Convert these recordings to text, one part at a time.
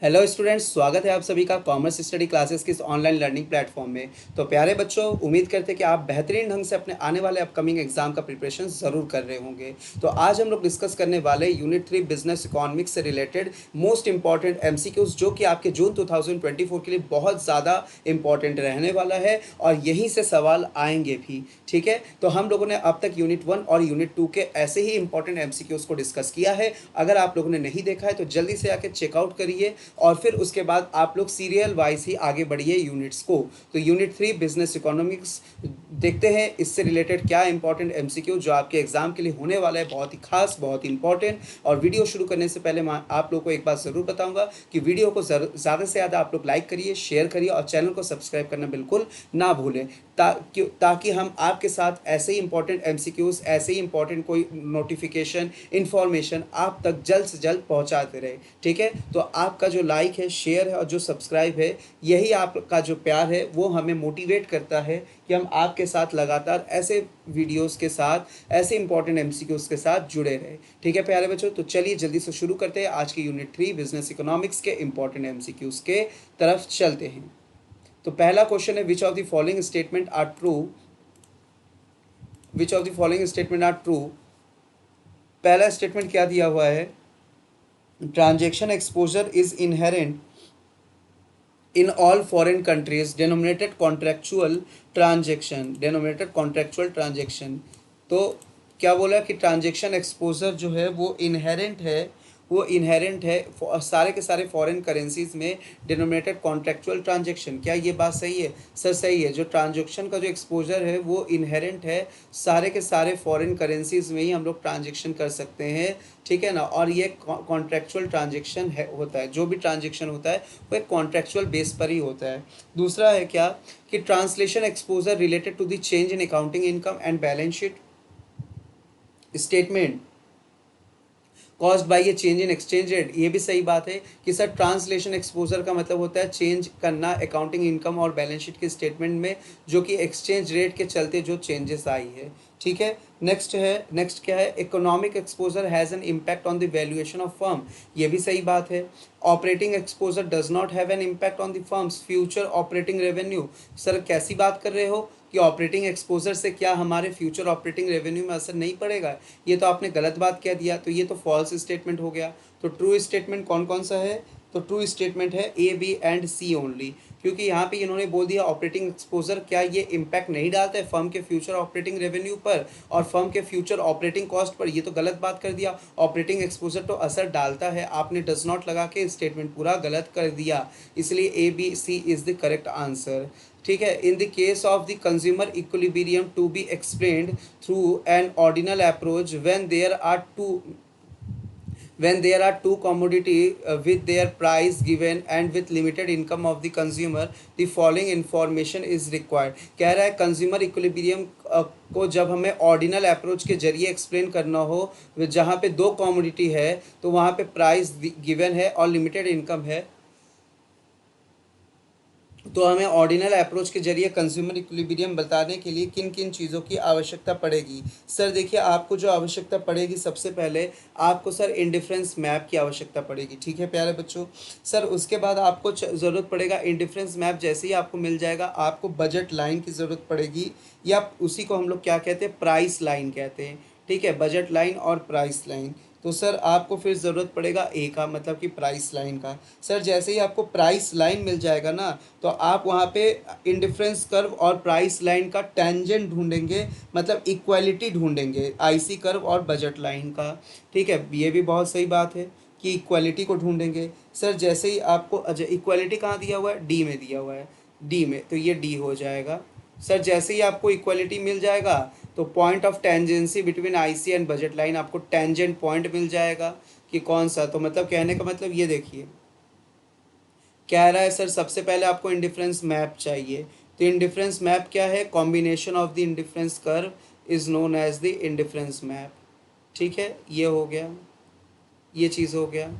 Hello students, स्वागत है आप सभी का कॉमर्स स्टडी क्लासेस की इस ऑनलाइन लर्निंग प्लेटफॉर्म में। तो प्यारे बच्चों, उम्मीद करते हैं कि आप बेहतरीन ढंग से अपने आने वाले अपकमिंग एग्जाम का प्रिपरेशन ज़रूर कर रहे होंगे। तो आज हम लोग डिस्कस करने वाले यूनिट 3 बिजनेस इकोनॉमिक्स से रिलेटेड मोस्ट इंपॉर्टेंट एमसीक्यूज, जो कि आपके जून 2024 के लिए बहुत ज़्यादा इंपॉर्टेंट रहने वाला है और यहीं से सवाल आएंगे भी। ठीक है, तो हम लोगों ने अब तक यूनिट 1 और यूनिट 2 के ऐसे ही इंपॉर्टेंट एमसीक्यूज को डिस्कस किया है। अगर आप लोगों ने नहीं देखा है तो जल्दी से आके चेकआउट करिए और फिर उसके बाद आप लोग सीरियल वाइज ही आगे बढ़िए यूनिट्स को। तो यूनिट 3 बिजनेस इकोनॉमिक्स देखते हैं, इससे रिलेटेड क्या इंपॉर्टेंट एमसीक्यू जो आपके एग्जाम के लिए होने वाला है, बहुत ही खास, बहुत ही इंपॉर्टेंट। और वीडियो शुरू करने से पहले मैं आप लोग को एक बात ज़रूर बताऊंगा कि वीडियो को ज़्यादा से ज़्यादा आप लोग लाइक करिए, शेयर करिए और चैनल को सब्सक्राइब करना बिल्कुल ना भूलें, ताकि हम आपके साथ ऐसे ही इंपॉर्टेंट एमसीक्यूज, ऐसे ही इंपॉर्टेंट कोई नोटिफिकेशन, इन्फॉर्मेशन आप तक जल्द से जल्द पहुंचाते रहे। ठीक है, तो आपका जो लाइक है, शेयर है और जो सब्सक्राइब है, यही आपका जो प्यार है वो हमें मोटिवेट करता है कि हम आपके साथ लगातार ऐसे वीडियोस के साथ, ऐसे इंपॉर्टेंट एमसीक्यूज के साथ जुड़े रहे। ठीक है प्यारे बच्चों, तो चलिए जल्दी से शुरू करते हैं। आज के यूनिट 3 बिजनेस इकोनॉमिक्स के इंपॉर्टेंट एमसीक्यूज के तरफ चलते हैं। तो पहला क्वेश्चन है, which of the following statement are true, which of the following statement are true. पहला स्टेटमेंट क्या दिया हुआ है, transaction exposure is inherent in all foreign countries denominated contractual transaction। तो क्या बोला कि ट्रांजैक्शन एक्सपोजर जो है वो इनहेरेंट है, सारे के सारे फॉरेन करेंसीज में डिनोमिनेटेड कॉन्ट्रेक्चुअल ट्रांजैक्शन। क्या ये बात सही है? सर सही है। जो ट्रांजैक्शन का जो एक्सपोजर है वो इनहेरेंट है, सारे के सारे फॉरेन करेंसीज में ही हम लोग ट्रांजैक्शन कर सकते हैं। ठीक है ना, और ये कॉन्ट्रेक्चुअल ट्रांजैक्शन है, होता है। जो भी ट्रांजैक्शन होता है वो एक कॉन्ट्रेक्चुअल बेस पर ही होता है। दूसरा है क्या कि translation exposure related to the change in accounting income and balance sheet statement caused by a change in exchange rate. ये भी सही बात है कि सर ट्रांसलेशन एक्सपोजर का मतलब होता है चेंज करना अकाउंटिंग इनकम और बैलेंस शीट के स्टेटमेंट में, जो कि एक्सचेंज रेट के चलते जो चेंजेस आई है। ठीक है, नेक्स्ट क्या है, economic exposure has an impact on the valuation of firm. ये भी सही बात है। Operating exposure does not have an impact on the firms future operating revenue. Sir कैसी बात कर रहे हो कि ऑपरेटिंग एक्सपोजर से क्या हमारे फ्यूचर ऑपरेटिंग रेवेन्यू में असर नहीं पड़ेगा? ये तो आपने गलत बात कह दिया, तो ये तो फॉल्स स्टेटमेंट हो गया। तो ट्रू स्टेटमेंट कौन कौन सा है? तो ट्रू स्टेटमेंट है ए, बी एंड सी ओनली, क्योंकि यहाँ पे इन्होंने बोल दिया ऑपरेटिंग एक्सपोजर, क्या ये इम्पैक्ट नहीं डालता है फर्म के फ्यूचर ऑपरेटिंग रेवेन्यू पर और फर्म के फ्यूचर ऑपरेटिंग कॉस्ट पर? ये तो गलत बात कर दिया। ऑपरेटिंग एक्सपोजर तो असर डालता है, आपने डज नॉट लगा के स्टेटमेंट पूरा गलत कर दिया, इसलिए A, B, C is the correct answer. ठीक है, in the case of the consumer equilibrium to be explained through an ordinal approach when there are two commodity with their price given and with limited income of the consumer, the following information is required। कह रहा है consumer equilibrium को जब हमें ordinal approach के जरिए explain करना हो, जहाँ पे दो कॉमोडिटी है तो वहाँ पे प्राइस गिवन है और लिमिटेड इनकम है, तो हमें ऑर्डिनल अप्रोच के जरिए कंज्यूमर इक्विलिब्रियम बताने के लिए किन किन चीज़ों की आवश्यकता पड़ेगी? सर देखिए, आपको जो आवश्यकता पड़ेगी, सबसे पहले आपको सर इंडिफरेंस मैप की आवश्यकता पड़ेगी। ठीक है प्यारे बच्चों, सर उसके बाद आपको ज़रूरत पड़ेगा इंडिफरेंस मैप। जैसे ही आपको मिल जाएगा, आपको बजट लाइन की ज़रूरत पड़ेगी, या उसी को हम लोग क्या कहते हैं, प्राइस लाइन कहते हैं। ठीक है, बजट लाइन और प्राइस लाइन। तो सर आपको फिर ज़रूरत पड़ेगा ए का, मतलब कि प्राइस लाइन का। सर जैसे ही आपको प्राइस लाइन मिल जाएगा ना, तो आप वहाँ पे इंडिफरेंस कर्व और प्राइस लाइन का टेंजेंट ढूंढेंगे, मतलब इक्वालिटी ढूंढेंगे आईसी कर्व और बजट लाइन का। ठीक है, ये भी बहुत सही बात है कि इक्वालिटी को ढूंढेंगे। सर जैसे ही आपको, अच्छा इक्वालिटी कहाँ दिया हुआ है? डी में दिया हुआ है, डी में, तो ये डी हो जाएगा। सर जैसे ही आपको इक्वालिटी मिल जाएगा तो point of tangency between IC and budget line, आपको टेंजेंट पॉइंट मिल जाएगा कि कौन सा। तो मतलब कहने का मतलब ये देखिए, कह रहा है सर सबसे पहले आपको इंडिफरेंस मैप चाहिए। तो इंडिफरेंस मैप क्या है? Combination of the indifference curve is known as the indifference map. ठीक है, ये हो गया, ये चीज़ हो गया।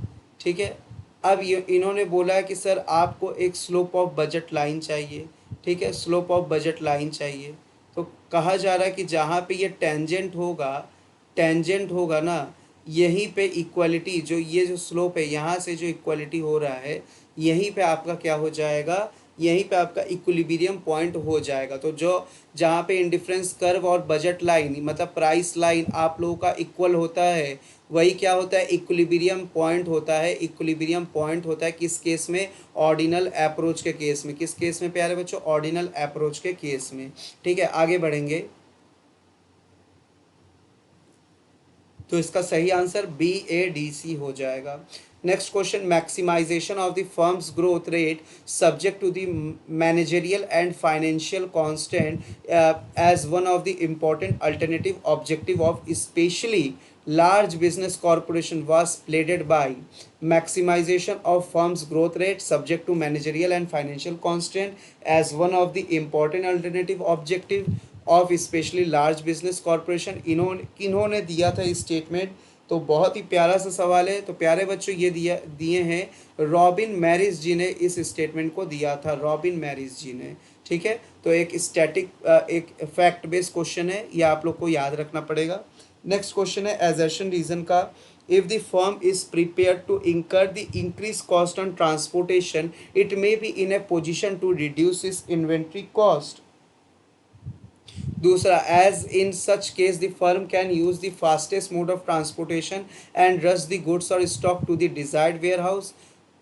ठीक है, अब ये इन्होंने बोला है कि सर आपको एक स्लोप ऑफ बजट लाइन चाहिए। ठीक है, स्लोप ऑफ बजट लाइन चाहिए। तो कहा जा रहा है कि जहाँ पे ये टेंजेंट होगा ना, यहीं पे इक्वलिटी, जो ये जो स्लोप है यहाँ से जो इक्वलिटी हो रहा है, यहीं पे आपका क्या हो जाएगा, यहीं पे आपका इक्विलिब्रियम पॉइंट हो जाएगा। तो जो जहाँ पे इंडिफरेंस कर्व और बजट लाइन मतलब प्राइस लाइन आप लोगों का इक्वल होता है, वही क्या होता है, इक्विलिब्रियम पॉइंट होता है। इक्विलिब्रियम पॉइंट होता है किस केस में, ऑर्डिनल अप्रोच के केस में। किस केस में प्यारे बच्चों, ऑर्डिनल अप्रोच के केस में। ठीक है, आगे बढ़ेंगे। तो इसका सही आंसर BADC हो जाएगा। Next question, maximization of the firm's growth rate subject to the managerial and financial constant as one of the important alternative objective of specially large business corporation was plated by maximization of firm's growth rate subject to managerial and financial constraint as one of the important alternative objective of specially large business corporation. इन्होंने दिया था statement. तो बहुत ही प्यारा सा सवाल है। तो प्यारे बच्चों ये दिए हैं रॉबिन मैरिस जी ने इस स्टेटमेंट को दिया था, रॉबिन मैरिस जी ने। ठीक है, तो एक एक फैक्ट बेस्ड क्वेश्चन है, ये आप लोग को याद रखना पड़ेगा। नेक्स्ट क्वेश्चन है एजर्शन रीजन का। If the firm is prepared to incur the increased cost on transportation, it may be in a position to reduce its inventory cost. दूसरा, as in such case the firm can use the fastest mode of transportation and rush the goods और stock to the desired warehouse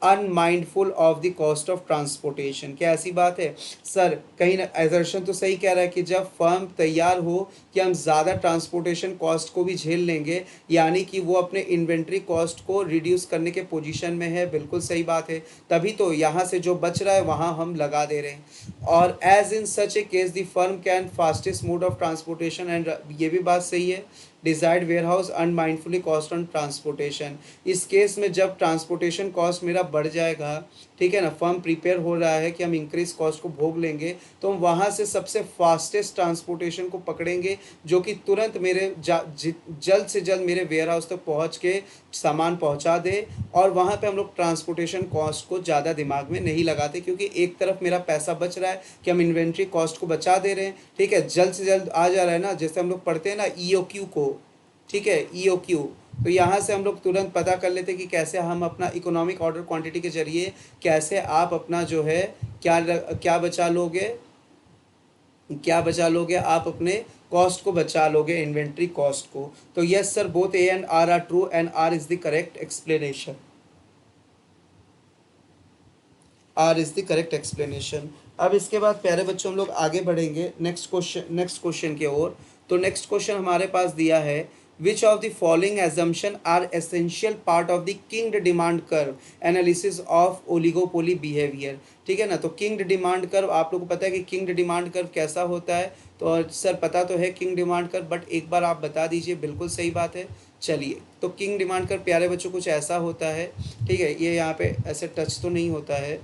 unmindful of the cost of transportation. क्या ऐसी बात है sir? कहीं ना assertion तो सही कह रहा है कि जब फर्म तैयार हो कि हम ज़्यादा ट्रांसपोर्टेशन कॉस्ट को भी झेल लेंगे, यानी कि वो अपने इन्वेंट्री कॉस्ट को रिड्यूस करने के पोजीशन में है। बिल्कुल सही बात है, तभी तो यहाँ से जो बच रहा है वहाँ हम लगा दे रहे हैं। और as in such a case the firm can fastest mode of transportation and, ये भी बात सही है, desired warehouse unmindfully cost on transportation. इस केस में जब ट्रांसपोर्टेशन कॉस्ट मेरा बढ़ जाएगा, ठीक है ना, फर्म प्रिपेयर हो रहा है कि हम इंक्रीज कॉस्ट को भोग लेंगे, तो हम वहाँ से सबसे फास्टेस्ट ट्रांसपोर्टेशन को पकड़ेंगे जो कि तुरंत मेरे जल्द से जल्द मेरे वेयर हाउस तक पहुँच के सामान पहुँचा दे। और वहाँ पे हम लोग ट्रांसपोर्टेशन कॉस्ट को ज़्यादा दिमाग में नहीं लगाते, क्योंकि एक तरफ मेरा पैसा बच रहा है कि हम इन्वेंट्री कॉस्ट को बचा दे रहे हैं, ठीक है, जल्द से जल्द आ जा रहा है ना। जैसे हम लोग पढ़ते हैं ना EOQ को, ठीक है, EOQ, तो यहाँ से हम लोग तुरंत पता कर लेते हैं कि कैसे हम अपना इकोनॉमिक ऑर्डर क्वांटिटी के जरिए कैसे आप अपना जो है क्या क्या बचा लोगे, क्या बचा लोगे, आप अपने कॉस्ट को बचा लोगे, इन्वेंट्री कॉस्ट को। तो yes sir, both A and R are true and R is the correct explanation. R is the correct explanation. अब इसके बाद प्यारे बच्चों हम लोग आगे बढ़ेंगे नेक्स्ट क्वेश्चन की ओर। तो नेक्स्ट क्वेश्चन हमारे पास दिया है, which of the following assumption are essential part of the kinked demand curve analysis of oligopoly behaviour. ठीक है ना, तो किंग्ड डिमांड कर्व आप लोग को पता है कि किंग्ड डिमांड कर्व कैसा होता है। तो सर पता तो है किंग डिमांड कर्व, बट एक बार आप बता दीजिए। बिल्कुल सही बात है। चलिए, तो किंग डिमांड कर्व प्यारे बच्चों कुछ ऐसा होता है, ठीक है, ये यहाँ पे ऐसे टच तो नहीं होता है।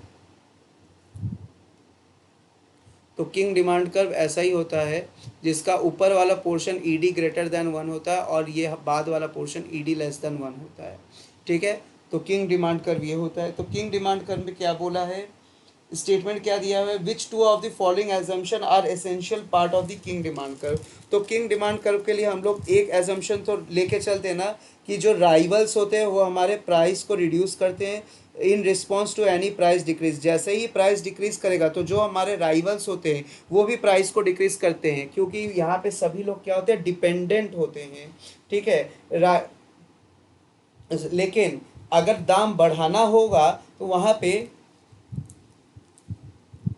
तो किंग डिमांड कर्व ऐसा ही होता है जिसका ऊपर वाला पोर्शन ED ग्रेटर देन 1 होता है और ये बाद वाला पोर्शन ED लेस देन 1 होता है। ठीक है, तो किंग डिमांड कर्व ये होता है। तो किंग डिमांड कर्व में क्या बोला है, स्टेटमेंट क्या दिया हुआ है, which two of the following assumption are essential part of the kinked demand curve. तो किंग डिमांड कर्व के लिए हम लोग एक एजम्पशन तो लेके चलते हैं ना, कि जो राइवल्स होते हैं वो हमारे प्राइस को रिड्यूस करते हैं in response to any price decrease. जैसे ही प्राइस डिक्रीज करेगा तो जो हमारे राइवल्स होते हैं वो भी प्राइस को डिक्रीज करते हैं, क्योंकि यहाँ पे सभी लोग क्या होते हैं, डिपेंडेंट होते हैं। ठीक है, लेकिन अगर दाम बढ़ाना होगा तो वहाँ पे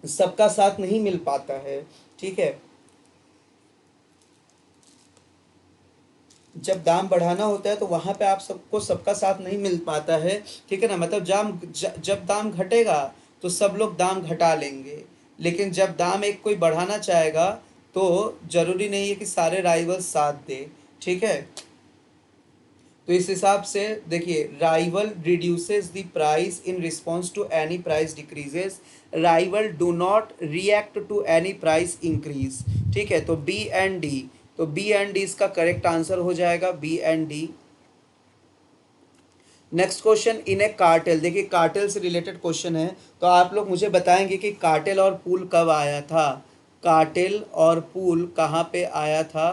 सबका साथ नहीं मिल पाता है। ठीक है, जब दाम बढ़ाना होता है तो वहाँ पे आप सबको सबका साथ नहीं मिल पाता है। ठीक है ना, मतलब जब दाम घटेगा तो सब लोग दाम घटा लेंगे, लेकिन जब दाम एक कोई बढ़ाना चाहेगा तो जरूरी नहीं है कि सारे राइवल्स साथ दे। ठीक है, तो इस हिसाब से देखिए, rival reduces the price in response to any price decreases, rival do not react to any price increase. ठीक है, तो B&D, तो B&D इसका करेक्ट आंसर हो जाएगा, B&D। नेक्स्ट क्वेश्चन, इन ए कार्टेल, देखिए कार्टेल से रिलेटेड क्वेश्चन है, तो आप लोग मुझे बताएंगे कि कार्टेल और पूल कब आया था, कार्टेल और पूल कहाँ पे आया था,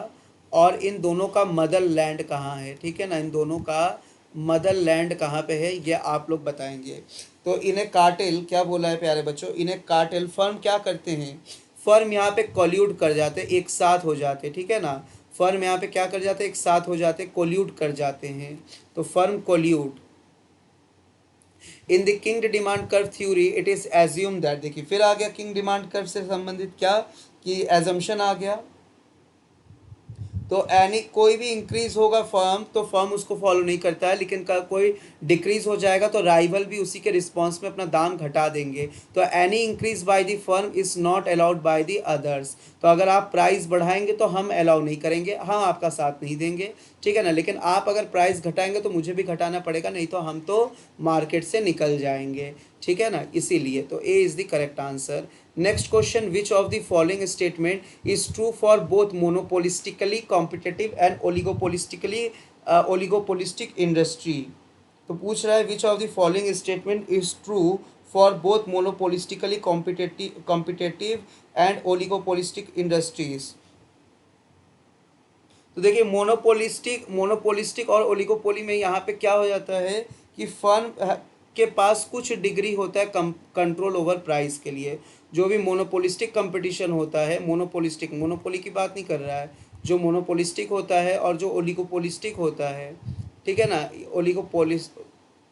और इन दोनों का मदर लैंड कहाँ है, ठीक है ना, इन दोनों का मदर लैंड कहाँ पे है ये आप लोग बताएंगे। तो इन्हें कार्टेल क्या बोला है प्यारे बच्चों, इन्हें कार्टेल, फर्म क्या करते हैं, फर्म यहाँ पे कोल्यूड कर जाते हैं, एक साथ हो जाते हैं, ठीक है ना, फर्म यहाँ पे क्या कर जाते हैं, एक साथ हो जाते हैं, कोल्यूड कर जाते हैं, तो firm collude. In the kinked demand curve theory it is assume that, देखिए फिर आ गया किंग डिमांड कर्व से संबंधित क्या कि एजम्पशन आ गया, तो एनी कोई भी इंक्रीज होगा फर्म तो फर्म उसको फॉलो नहीं करता है, लेकिन कोई डिक्रीज हो जाएगा तो राइवल भी उसी के रिस्पॉन्स में अपना दाम घटा देंगे। तो any increase by the firm is not allowed by the others, तो अगर आप प्राइस बढ़ाएंगे तो हम अलाउ नहीं करेंगे, हम आपका साथ नहीं देंगे, ठीक है ना, लेकिन आप अगर प्राइस घटाएंगे तो मुझे भी घटाना पड़ेगा, नहीं तो हम तो मार्केट से निकल जाएंगे, ठीक है ना, इसीलिए तो A is the correct answer. Next question, which of the following statement is true for both monopolistically competitive and oligopolistic industry, तो पूछ रहा है which of the following statement is true for both monopolistically competitive and oligopolistic industries. तो देखिए monopolistic और oligopoly में यहाँ पे क्या हो जाता है कि फर्म के पास कुछ डिग्री होता है कंट्रोल ओवर प्राइस के लिए, जो भी मोनोपोलिस्टिक कंपटीशन होता है, मोनोपोली की बात नहीं कर रहा है, जो मोनोपोलिस्टिक होता है और जो ओलिगोपोलिस्टिक होता है, ठीक है ना,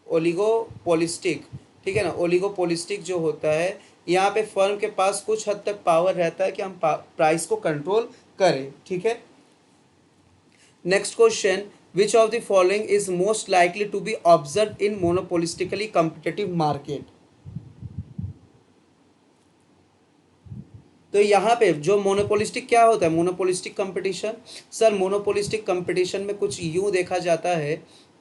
ओलिगोपोलिस्टिक, ठीक है ना, ओलिगोपोलिस्टिक जो होता है यहाँ पे फर्म के पास कुछ हद तक पावर रहता है कि हम प्राइस को कंट्रोल करें, ठीक है। Next question, which of the following is most likely to be observe in monopolistically competitive market, तो यहाँ पे जो मोनोपोलिस्टिक क्या होता है, monopolistic competition, sir monopolistic competition में कुछ यूँ देखा जाता है,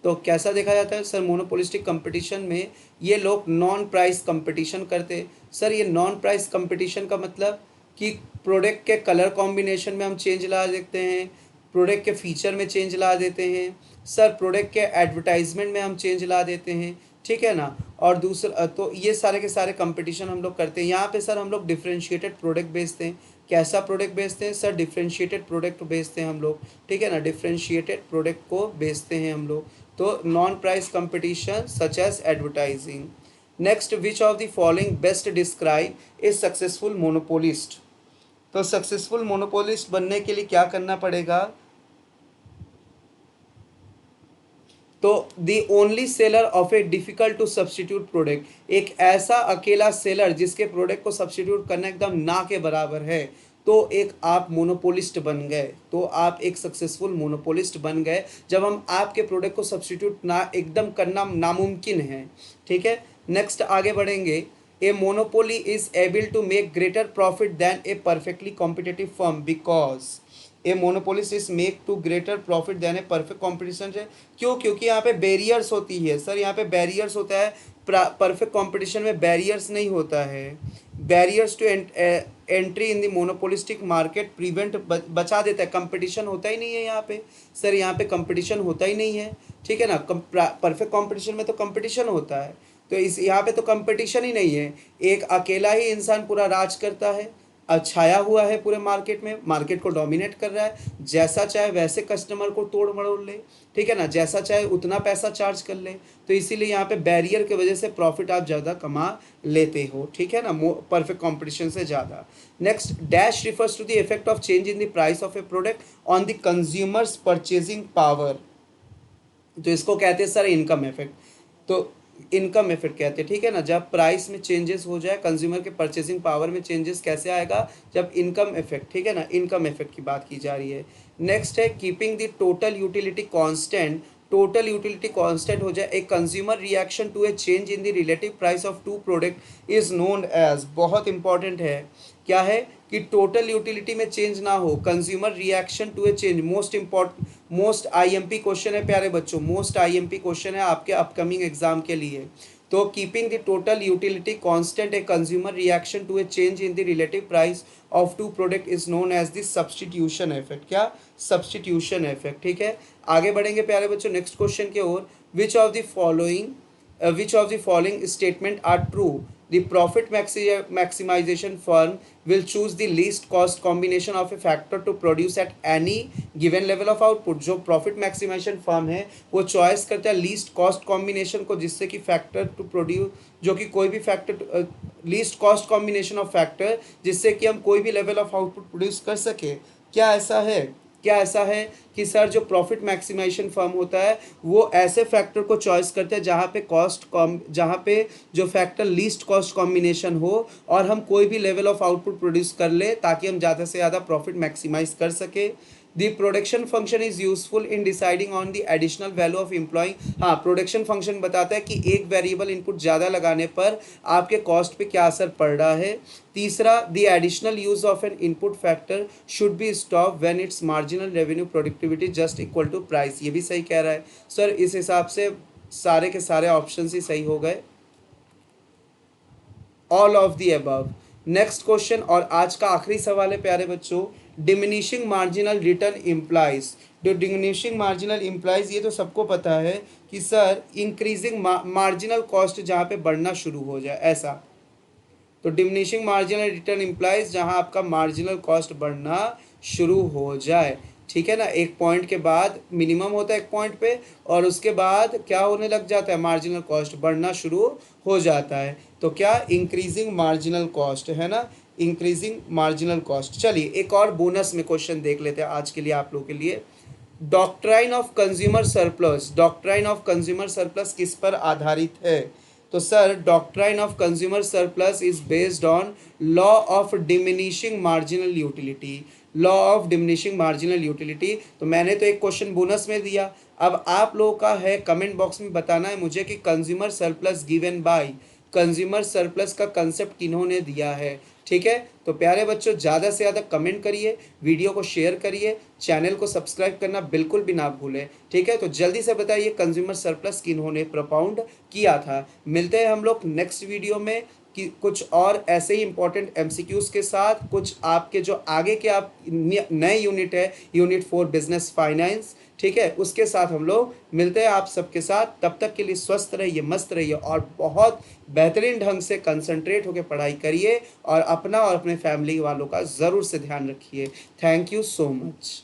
तो कैसा देखा जाता है सर, मोनोपोलिस्टिक कंपटीशन में ये लोग नॉन प्राइस कंपटीशन करते, सर ये नॉन प्राइस कंपटीशन का मतलब कि प्रोडक्ट के कलर कॉम्बिनेशन में हम चेंज ला देते हैं, प्रोडक्ट के फीचर में चेंज ला देते हैं, सर प्रोडक्ट के एडवर्टाइजमेंट में हम चेंज ला देते हैं, ठीक है ना, और दूसरा तो ये सारे के सारे कंपटीशन हम लोग करते हैं। यहाँ पे सर हम लोग डिफरेंशिएटेड प्रोडक्ट बेचते हैं, कैसा प्रोडक्ट बेचते हैं सर, डिफरेंशिएटेड प्रोडक्ट बेचते हैं हम लोग, ठीक है ना, डिफरेंशिएटेड प्रोडक्ट को बेचते हैं हम लोग, तो non price competition such as advertising. Next, which of the following best describe is successful monopolist, तो सक्सेसफुल मोनोपोलिस्ट बनने के लिए क्या करना पड़ेगा, तो the only seller of a difficult to substitute product, एक ऐसा अकेला सेलर जिसके प्रोडक्ट को सब्सटीट्यूट करना एकदम ना के बराबर है, तो एक आप मोनोपोलिस्ट बन गए, तो आप एक सक्सेसफुल मोनोपोलिस्ट बन गए जब हम आपके प्रोडक्ट को सब्सटीट्यूट ना एकदम करना नामुमकिन है, ठीक है। नेक्स्ट आगे बढ़ेंगे, a monopoly is able to make greater profit than a perfectly competitive firm because a monopolist is make to greater profit than a perfect competition है, क्यों, क्योंकि यहाँ पे बैरियर्स होती है सर, यहाँ पे बैरियर्स होता है, परफेक्ट कॉम्पिटिशन में बैरियर्स नहीं होता है, barriers to entry in the monopolistic market prevent बचा देता है, कंपटीशन होता ही नहीं है यहाँ पे सर, यहाँ पे कंपटीशन होता ही नहीं है, ठीक है ना, परफेक्ट कॉम्पिटिशन में तो कंपटीशन होता है, तो इस यहाँ पे तो कंपटीशन ही नहीं है, एक अकेला ही इंसान पूरा राज करता है, छाया हुआ है पूरे मार्केट में, मार्केट को डोमिनेट कर रहा है, जैसा चाहे वैसे कस्टमर को तोड़ मरोड़ ले, ठीक है ना, जैसा चाहे उतना पैसा चार्ज कर ले, तो इसीलिए यहाँ पे बैरियर की वजह से प्रॉफिट आप ज़्यादा कमा लेते हो, ठीक है ना, परफेक्ट कंपटीशन से ज़्यादा। Next, dash refers to the effect of change in the price of a product on the consumer's purchasing power, तो इसको कहते हैं सर इनकम इफेक्ट, तो इनकम इफेक्ट कहते हैं, ठीक है ना, जब प्राइस में चेंजेस हो जाए, कंज्यूमर के परचेसिंग पावर में चेंजेस कैसे आएगा, जब इनकम इफेक्ट, ठीक है ना, इनकम इफेक्ट की बात की जा रही है। नेक्स्ट है keeping the total utility constant, total utility constant हो जाए, एक consumer reaction to a change in the relative price of two product is known as, बहुत इंपॉर्टेंट है, क्या है कि टोटल यूटिलिटी में चेंज ना हो, consumer reaction to a change, most IMP question है प्यारे बच्चों, मोस्ट आईएमपी क्वेश्चन है आपके अपकमिंग एग्जाम के लिए, तो keeping the total utility constant a consumer reaction to a change in the relative price of two product is known as the substitution effect, क्या, substitution effect, ठीक है। आगे बढ़ेंगे प्यारे बच्चों नेक्स्ट क्वेश्चन की ओर, which of the following statement are true the profit maximization firm will choose the least cost combination of a factor to produce at any given level of output. जो profit maximization firm है वो choice करता है least cost combination को, जिससे कि factor to produce, जो कि कोई भी factor, least cost combination of factor, जिससे कि हम कोई भी लेवल ऑफ आउटपुट प्रोड्यूस कर सके। क्या ऐसा है? क्या ऐसा है कि सर जो प्रॉफिट मैक्सिमाइजेशन फर्म होता है वो ऐसे फैक्टर को चॉइस करते हैं जहाँ पे कॉस्ट कॉम, जहाँ पे जो फैक्टर लीस्ट कॉस्ट कॉम्बिनेशन हो और हम कोई भी लेवल ऑफ आउटपुट प्रोड्यूस कर ले ताकि हम ज़्यादा से ज़्यादा प्रॉफिट मैक्सिमाइज कर सके। The production function is useful in deciding on the additional value of employing. हाँ, प्रोडक्शन फंक्शन बताता है कि एक वेरिएबल इनपुट ज़्यादा लगाने पर आपके कॉस्ट पे क्या असर पड़ रहा है। तीसरा, the additional use of an input factor should be stop when its marginal revenue productivity just equal to price. ये भी सही कह रहा है सर। इस हिसाब से सारे के सारे ऑप्शन ही सही हो गए, all of the above. Next question और आज का आखिरी सवाल है प्यारे बच्चों, डिमिनिशिंग मार्जिनल रिटर्न इम्प्लाइज। जो डिमिनिशिंग मार्जिनल इम्प्लाइज, ये तो सबको पता है कि सर इंक्रीजिंग मार्जिनल कॉस्ट जहाँ पे बढ़ना शुरू हो जाए, ऐसा। तो डिमिनिशिंग मार्जिनल रिटर्न इम्प्लाइज जहाँ आपका मार्जिनल कॉस्ट बढ़ना शुरू हो जाए, ठीक है ना। एक पॉइंट के बाद मिनिमम होता है एक पॉइंट पे, और उसके बाद क्या होने लग जाता है, मार्जिनल कॉस्ट बढ़ना शुरू हो जाता है। तो क्या, इंक्रीजिंग मार्जिनल कॉस्ट है ना, इंक्रीजिंग मार्जिनल कॉस्ट। चलिए एक और बोनस में क्वेश्चन देख लेते हैं आज के लिए आप लोगों के लिए। Doctrine of consumer surplus, doctrine of consumer surplus किस पर आधारित है? तो sir doctrine of consumer surplus is based on law of diminishing marginal utility, law of diminishing marginal utility. तो मैंने तो एक क्वेश्चन बोनस में दिया, अब आप लोगों का है कमेंट बॉक्स में बताना है मुझे कि consumer surplus given by, consumer surplus का कंसेप्ट किन्होंने दिया है, ठीक है। तो प्यारे बच्चों ज़्यादा से ज़्यादा कमेंट करिए, वीडियो को शेयर करिए, चैनल को सब्सक्राइब करना बिल्कुल भी ना भूलें, ठीक है। तो जल्दी से बताइए कंज्यूमर सरप्लस किन्होंने propound किया था। मिलते हैं हम लोग नेक्स्ट वीडियो में कि कुछ और ऐसे ही इंपॉर्टेंट MCQs के साथ, कुछ आपके जो आगे के आप नए यूनिट है, यूनिट 4 बिजनेस फाइनेंस, ठीक है, उसके साथ हम लोग मिलते हैं आप सबके साथ। तब तक के लिए स्वस्थ रहिए, मस्त रहिए और बहुत बेहतरीन ढंग से कंसंट्रेट होकर पढ़ाई करिए और अपना और अपने फैमिली वालों का ज़रूर से ध्यान रखिए। Thank you so much.